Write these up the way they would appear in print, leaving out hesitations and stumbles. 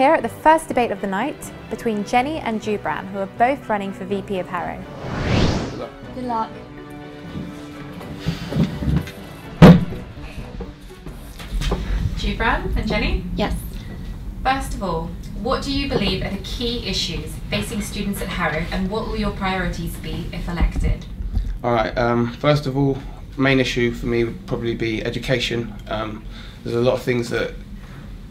here at the first debate of the night between Jenny and Goubran, who are both running for VP of Harrow. Good luck. Good luck. Goubran and Jenny? Yes. First of all, what do you believe are the key issues facing students at Harrow, and what will your priorities be if elected? Alright, first of all, main issue for me would probably be education. There's a lot of things that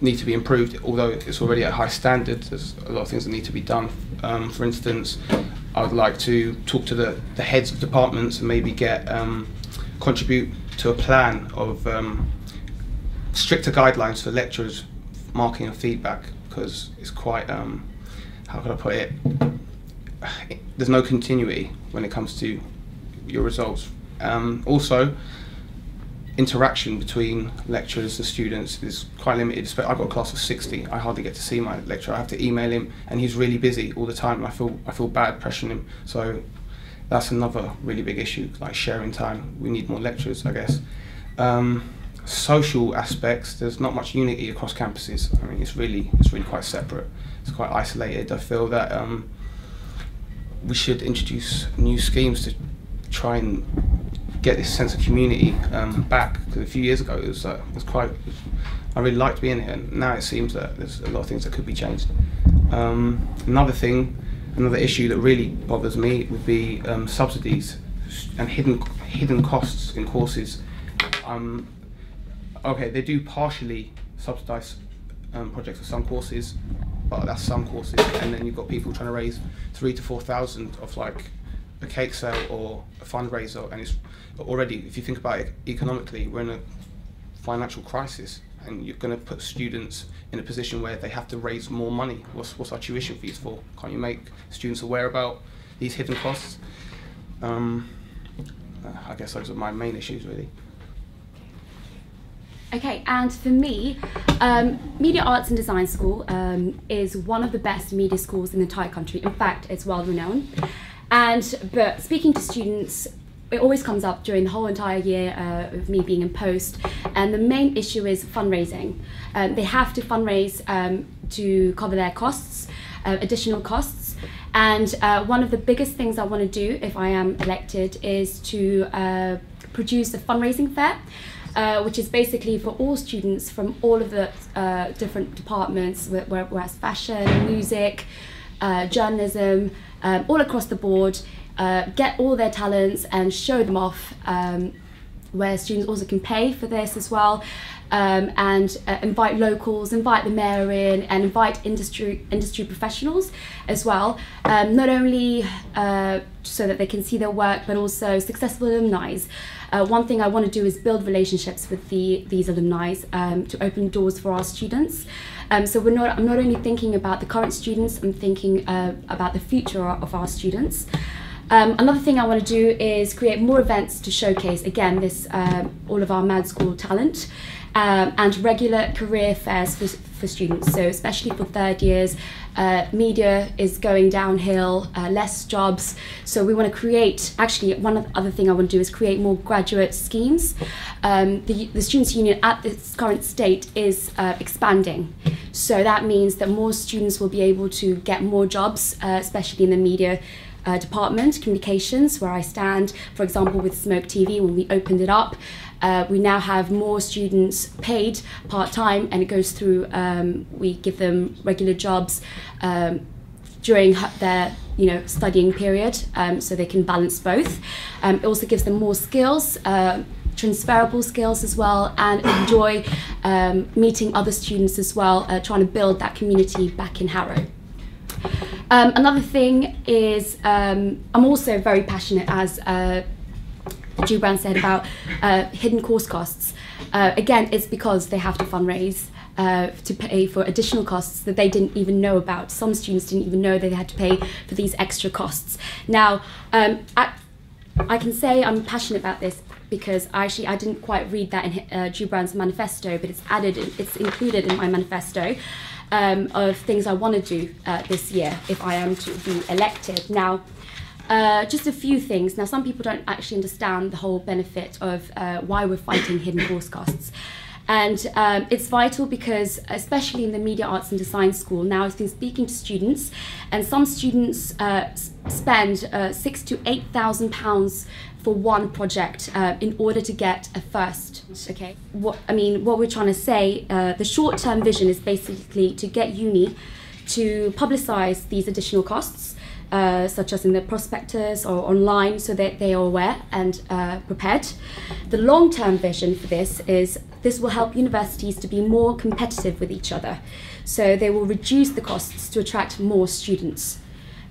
need to be improved, although it's already at high standard. There's a lot of things that need to be done. For instance, I would like to talk to the heads of departments and maybe contribute to a plan of stricter guidelines for lecturers marking and feedback, because it's quite, how can I put it, there's no continuity when it comes to your results. Also, interaction between lecturers and students is quite limited. I've got a class of 60. I hardly get to see my lecturer. I have to email him, and he's really busy all the time. And I feel bad pressuring him. So that's another really big issue, like sharing time. We need more lecturers, I guess. Social aspects. There's not much unity across campuses. I mean, it's really quite separate. It's quite isolated. I feel that we should introduce new schemes to try and get this sense of community back, because a few years ago it was quite, I really liked being here, and now it seems that there's a lot of things that could be changed. Another issue that really bothers me would be subsidies and hidden costs in courses. Okay, they do partially subsidise projects for some courses, but that's some courses, and then you've got people trying to raise 3,000 to 4,000 of like a cake sale or a fundraiser, and it's already, if you think about it economically, we're in a financial crisis, and you're going to put students in a position where they have to raise more money. What's our tuition fees for? Can't you make students aware about these hidden costs? I guess those are my main issues, really. Okay, and for me, Media Arts and Design School is one of the best media schools in the entire country. In fact, it's world renowned. But speaking to students, it always comes up during the whole entire year of me being in post, and the main issue is fundraising. They have to fundraise to cover their costs, additional costs, and one of the biggest things I want to do if I am elected is to produce a fundraising fair, which is basically for all students from all of the different departments, whereas fashion, music, journalism, all across the board, get all their talents and show them off, where students also can pay for this as well, and invite locals, invite the mayor in, and invite industry professionals as well, not only so that they can see their work, but also successful alumni. One thing I want to do is build relationships with these alumni to open doors for our students. So I'm not only thinking about the current students, I'm thinking about the future of our students. Another thing I want to do is create more events to showcase, again, all of our Mad School talent, and regular career fairs for students. So especially for third years, media is going downhill, less jobs. So we want to create, actually one other thing I want to do is create more graduate schemes. The Students' Union at its current state is expanding. So that means that more students will be able to get more jobs, especially in the media department, communications, where I stand. For example, with Smoke TV, when we opened it up, we now have more students paid part-time, and it goes through, we give them regular jobs during their studying period, so they can balance both. It also gives them more skills, transferable skills as well, and enjoy meeting other students as well, trying to build that community back in Harrow. Another thing is I'm also very passionate, as Goubran said, about hidden course costs. Again, it's because they have to fundraise to pay for additional costs that they didn't even know about. Some students didn't even know they had to pay for these extra costs. Now, I can say I'm passionate about this because I didn't quite read that in Goubran's manifesto, but it's included in my manifesto. Of things I want to do this year if I am to be elected. Now, just a few things. Now, some people don't actually understand the whole benefit of why we're fighting hidden course costs. And it's vital because, especially in the Media Arts and Design School, now I've been speaking to students, and some students spend £6,000 to £8,000 for one project in order to get a first. Okay. What we're trying to say, the short-term vision is basically to get uni to publicise these additional costs, such as in the prospectus or online, so that they are aware and prepared. The long-term vision for this is this will help universities to be more competitive with each other. So they will reduce the costs to attract more students.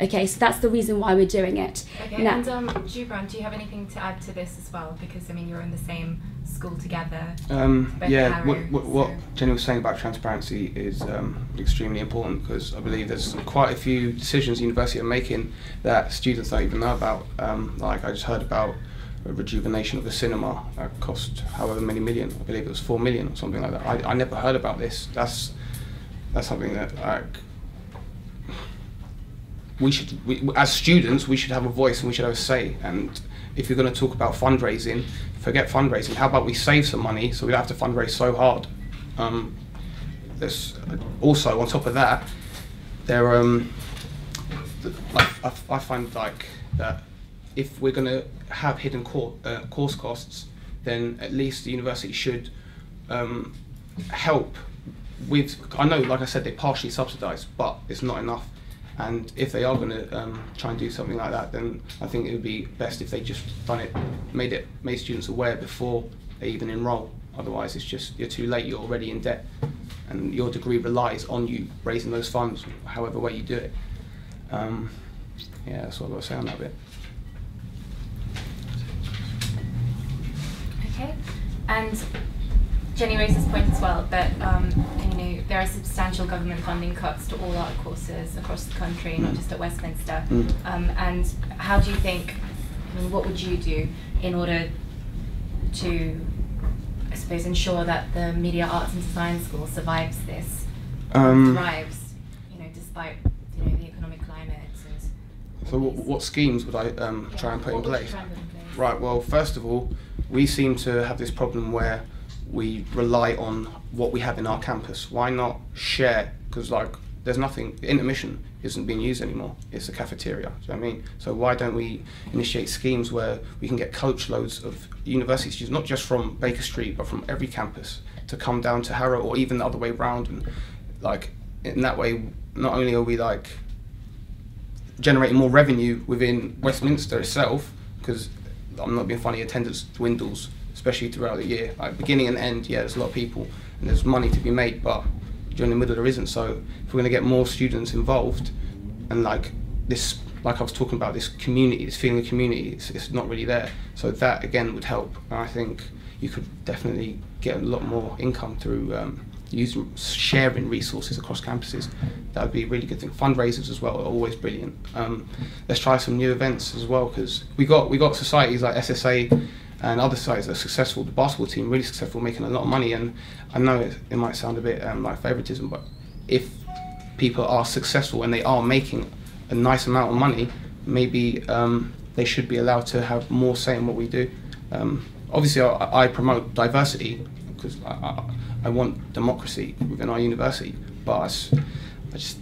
Okay, so that's the reason why we're doing it. Okay, now, and Goubran, do you have anything to add to this as well? Because you're in the same school together. Yeah, what Jenny was saying about transparency is extremely important, because I believe there's quite a few decisions the university are making that students don't even know about. Like I just heard about a rejuvenation of the cinema that cost however many million. I believe it was 4 million or something like that. I never heard about this. That's something that as students, we should have a voice and we should have a say. And if you're going to talk about fundraising, forget fundraising. How about we save some money so we don't have to fundraise so hard? There's also, on top of that, I find like that if we're going to have hidden course costs, then at least the university should help with. I know, like I said, they partially subsidise, but it's not enough. And if they are going to try and do something like that, then I think it would be best if they just made students aware before they even enrol. Otherwise, it's just you're too late. You're already in debt, and your degree relies on you raising those funds, however way you do it. Yeah, that's what I've got to say on that bit. Okay, and Jenny raised this point as well, that there are substantial government funding cuts to all art courses across the country, not just at Westminster. And how do you think, what would you do in order to, I suppose, ensure that the Media Arts and Design School survives this, thrives, despite the economic climate? And so what schemes would I try and put in place? Right, well, first of all, we seem to have this problem where we rely on what we have in our campus. Why not share? Because there's nothing, intermission isn't being used anymore. It's a cafeteria, do you know what I mean? So why don't we initiate schemes where we can get coach loads of university students, not just from Baker Street, but from every campus, to come down to Harrow, or even the other way round. And in that way, not only are we generating more revenue within Westminster itself, because I'm not being funny, attendance dwindles, especially throughout the year. Beginning and end, yeah, there's a lot of people and there's money to be made, but during the middle there isn't. So if we're going to get more students involved, and this, I was talking about, this community, this feeling of community, it's not really there. So that again would help. And I think you could definitely get a lot more income through sharing resources across campuses. That would be a really good thing. Fundraisers as well are always brilliant. Let's try some new events as well, because we got societies like SSA and other sites that are successful. The basketball team really successful, making a lot of money. And I know it might sound a bit like favoritism, but if people are successful and they are making a nice amount of money, maybe they should be allowed to have more say in what we do. Obviously, I promote diversity because I want democracy within our university, but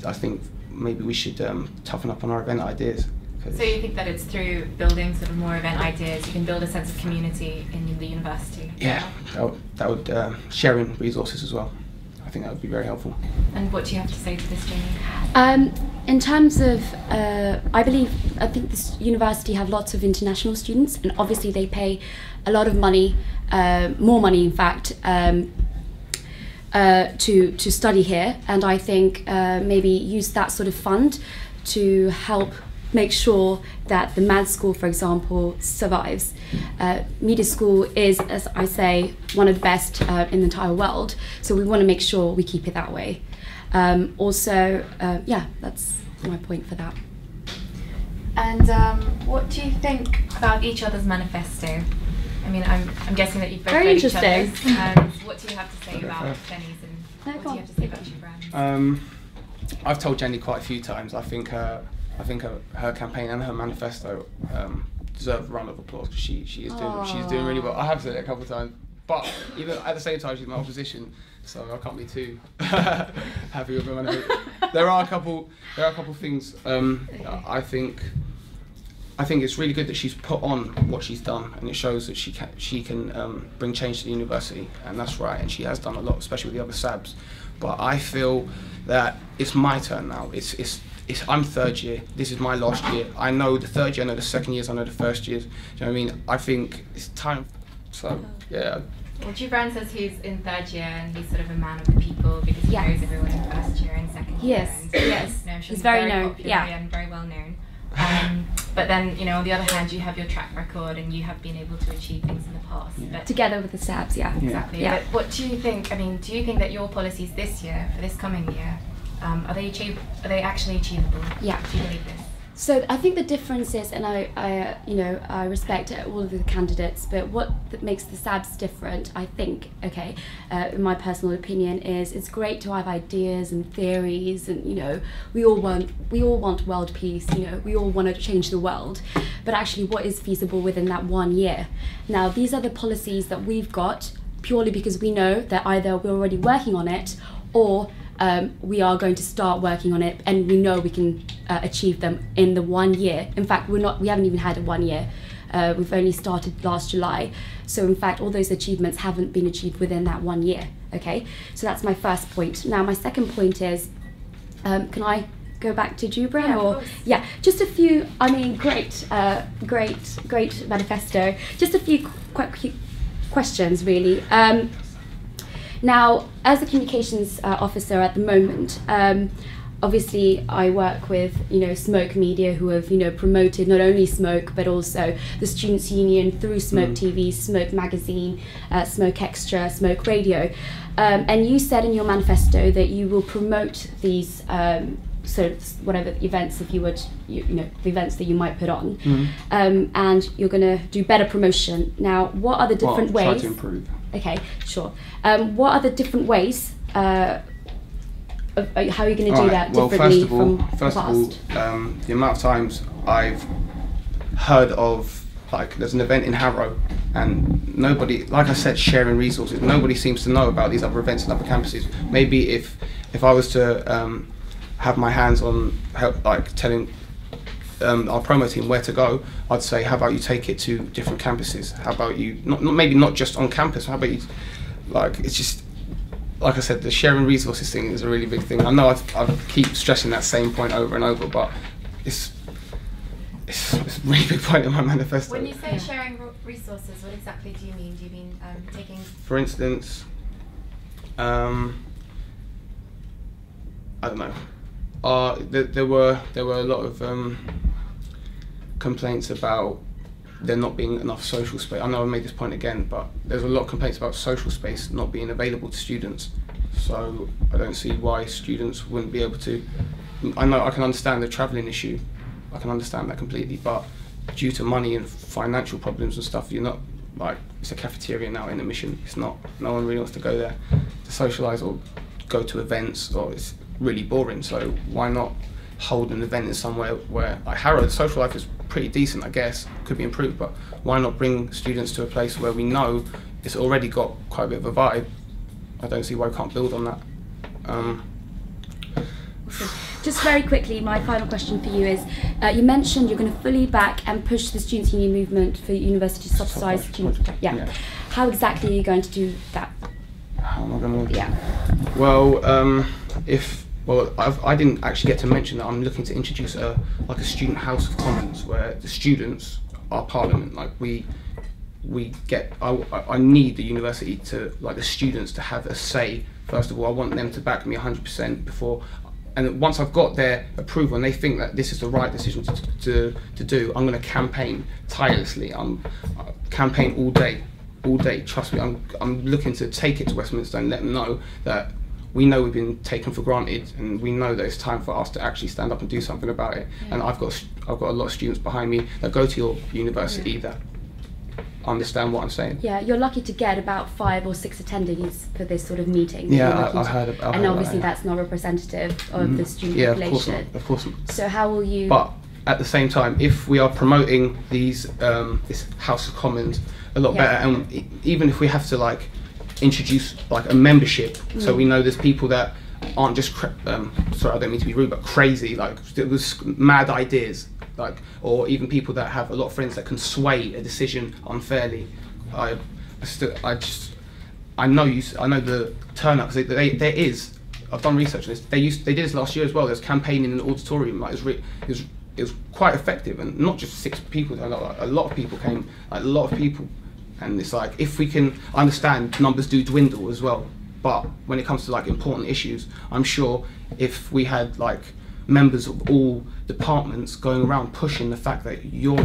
I think maybe we should toughen up on our event ideas. So you think that it's through building sort of more event ideas, you can build a sense of community in the university? Yeah, that would sharing resources as well. I think that would be very helpful. And what do you have to say to this, Jamie? In terms of, I think this university have lots of international students, and obviously they pay a lot of money, more money in fact, to study here. And I think maybe use that sort of fund to help make sure that the MAD school, for example, survives. Media school is, as I say, one of the best in the entire world, so we want to make sure we keep it that way. Yeah, that's my point for that. And what do you think about each other's manifesto? I mean, I'm guessing that you've both read each other's. What do you have to say about Jenny's, and what do you have to say about Goubran's? I've told Jenny quite a few times. I think her campaign and her manifesto deserve a round of applause, because she is doing really well. I have said it a couple of times. But even at the same time, she's my opposition, so I can't be too happy with her. There are a couple things. I think it's really good that she's put on what she's done, and it shows that she can bring change to the university, and that's right. And she has done a lot, especially with the other SABs. But I feel that it's my turn now. I'm third year. This is my last year. I know the third year. I know the second years. I know the first years. Do you know what I mean? I think it's time. So yeah. Well, Goubran says he's in third year and he's sort of a man of the people because he knows everyone in first year and second year. Yes, yes. You know, he's very known. Popular, Yeah, and very well known. But then, you know, on the other hand, you have your track record and you have been able to achieve things in the past. Yeah. But together with the SABs, yeah. Exactly. Yeah. But what do you think? I mean, do you think that your policies this year, for this coming year, are they actually achievable? Yeah. Do you believe this? So I think the difference is, and I respect all of the candidates, but what makes the SABs different, I think, in my personal opinion, is it's great to have ideas and theories, and we all want world peace. We all want to change the world, but actually, what is feasible within that 1 year? Now, these are the policies that we've got purely because we know that either we're already working on it or we are going to start working on it, and we know we can achieve them in the 1 year. In fact, we haven't even had a 1 year. We've only started last July. So in fact, all those achievements haven't been achieved within that 1 year. Okay, so that's my first point. Now, my second point is, can I go back to Goubran? Yeah, of course. Yeah, just a few. I mean, great manifesto. Just a few quick questions, really. Now, as a communications officer at the moment, obviously I work with Smoke Media, who have promoted not only Smoke but also the Students' Union through Smoke TV, Smoke Magazine, Smoke Extra, Smoke Radio, and you said in your manifesto that you will promote these sort of whatever events, if you would, the events that you might put on, and you're going to do better promotion. Now, what are the different ways? Try to improve. Okay, sure. What are the different ways? How are you going to do that differently from the past? The amount of times I've heard of, there's an event in Harrow, and nobody, like I said, sharing resources. Nobody seems to know about these other events in other campuses. Maybe if I was to have my hands on telling our promo team where to go, I'd say, how about you take it to different campuses? How about you maybe not just on campus? How about you, it's just, like I said, the sharing resources thing is a really big thing. I know I keep stressing that same point over and over, but it's a really big point in my manifesto. When you say sharing resources, what exactly do you mean? Do you mean taking? For instance, I don't know. There were a lot of complaints about there not being enough social space. I know I made this point again, but there's a lot of complaints about social space not being available to students. So I don't see why students wouldn't be able to. I know I can understand the travelling issue. I can understand that completely, but due to money and financial problems and stuff, you're not it's a cafeteria now in a mission. It's not. No one really wants to go there to socialise or go to events, or it's really boring. So why not hold an event in somewhere where, Harrow, the social life is pretty decent, I guess, could be improved, but why not bring students to a place where we know it's already got quite a bit of a vibe? I don't see why we can't build on that. Just very quickly, my final question for you is, you mentioned you're going to fully back and push the Students' Union movement for university subsidised students. Yeah. How exactly are you going to do that? How am I going to? Yeah. Well, I didn't actually get to mention that I'm looking to introduce a student House of Commons where the students are parliament. I need the university to, the students to have a say. First of all, I want them to back me 100% before, and once I've got their approval and they think that this is the right decision to do, I'm going to campaign tirelessly. Campaign all day. Trust me, I'm looking to take it to Westminster and let them know that we know we've been taken for granted, and we know that it's time for us to actually stand up and do something about it. Yeah. And I've got a lot of students behind me that go to your university that understand what I'm saying. Yeah, you're lucky to get about 5 or 6 attendees for this sort of meeting. Yeah, I heard about and obviously that's not representative of the student population. Of course not. So how will you? But at the same time, if we are promoting these this House of Commons a lot better, and even if we have to like introduce like a membership, so we know there's people that aren't just sorry, I don't mean to be rude, but crazy, like with mad ideas, like, or even people that have a lot of friends that can sway a decision unfairly. I know the turnout, because there is. I've done research on this. They did this last year as well. There's campaigning in an auditorium. Like it was quite effective, and not just 6 people. A lot of people came. Like, a lot of people, and it's like, if we can, I understand numbers do dwindle as well. But when it comes to like important issues, I'm sure if we had like members of all departments going around pushing the fact that your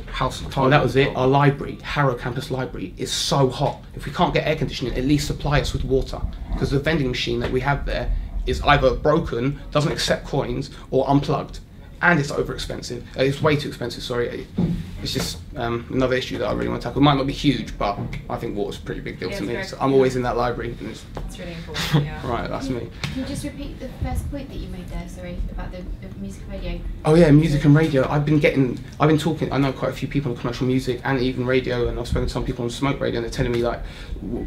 House of Parliament, and that was it. Our library, Harrow Campus Library, is so hot. If we can't get air conditioning, at least supply us with water, because the vending machine that we have there is either broken, doesn't accept coins, or unplugged, and it's over expensive. It's way too expensive. Sorry, it's just another issue that I really want to tackle. It might not be huge, but I think water's a pretty big deal to me. So I'm always in that library. And it's really important. Yeah. Right, that's me. Can you just repeat the first point that you made there? Sorry, about the music and radio. Oh yeah, music and radio. I've been talking. I know quite a few people on commercial music and even radio, and I've spoken to some people on smoke radio, and they're telling me like,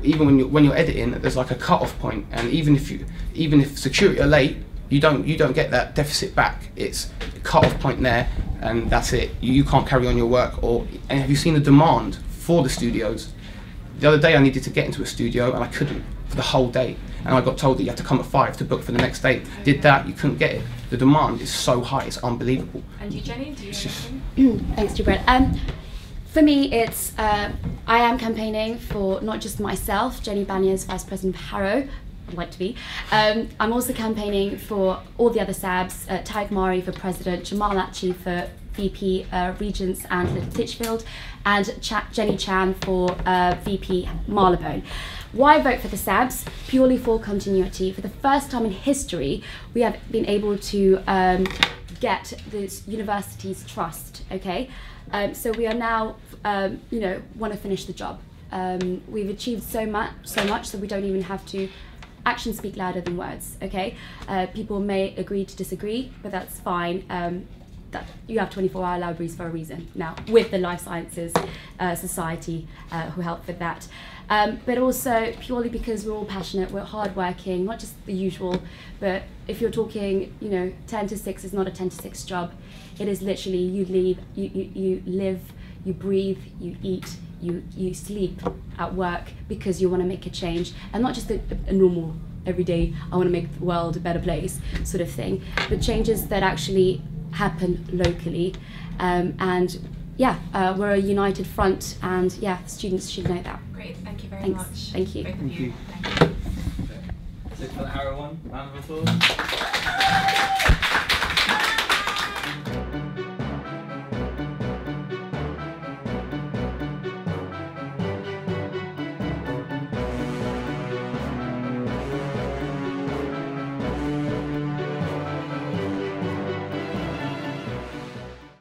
even when you're editing, there's like a cut-off point, and even if security are late, you don't get that deficit back. It's a cut-off point there, and that's it. You can't carry on your work. And have you seen the demand for the studios? The other day I needed to get into a studio and I couldn't for the whole day, and I got told that you had to come at 5 to book for the next day. Did that, you couldn't get it. The demand is so high, it's unbelievable. And you, Jenny, do you have anything? Thanks, Goubran. For me, it's I am campaigning for not just myself, Jenny Ybanez, Vice President of Harrow. I'd like to be. I'm also campaigning for all the other SABs, Taig Mari for President, Jamal Atchi for VP Regents and Little Titchfield, and Jenny Chan for VP Marylebone. Why vote for the SABs? Purely for continuity. For the first time in history, we have been able to get this university's trust, okay? So we are now, want to finish the job. We've achieved so much that we don't even have to. Actions speak louder than words, okay? People may agree to disagree, but that's fine. That you have 24-hour libraries for a reason now, with the Life Sciences Society who helped with that. But also purely because we're all passionate, we're hardworking, not just the usual, but if you're talking, 10 to 6 is not a 10 to 6 job. It is literally you live, you breathe, you eat, you sleep at work because you want to make a change, and not just a normal everyday I want to make the world a better place sort of thing, but changes that actually happen locally. We're a united front, and students should know that. Great, thank you very much. Thank you. Both of you. Thank you. Thank you. That's it for the Harrow one. Round of applause.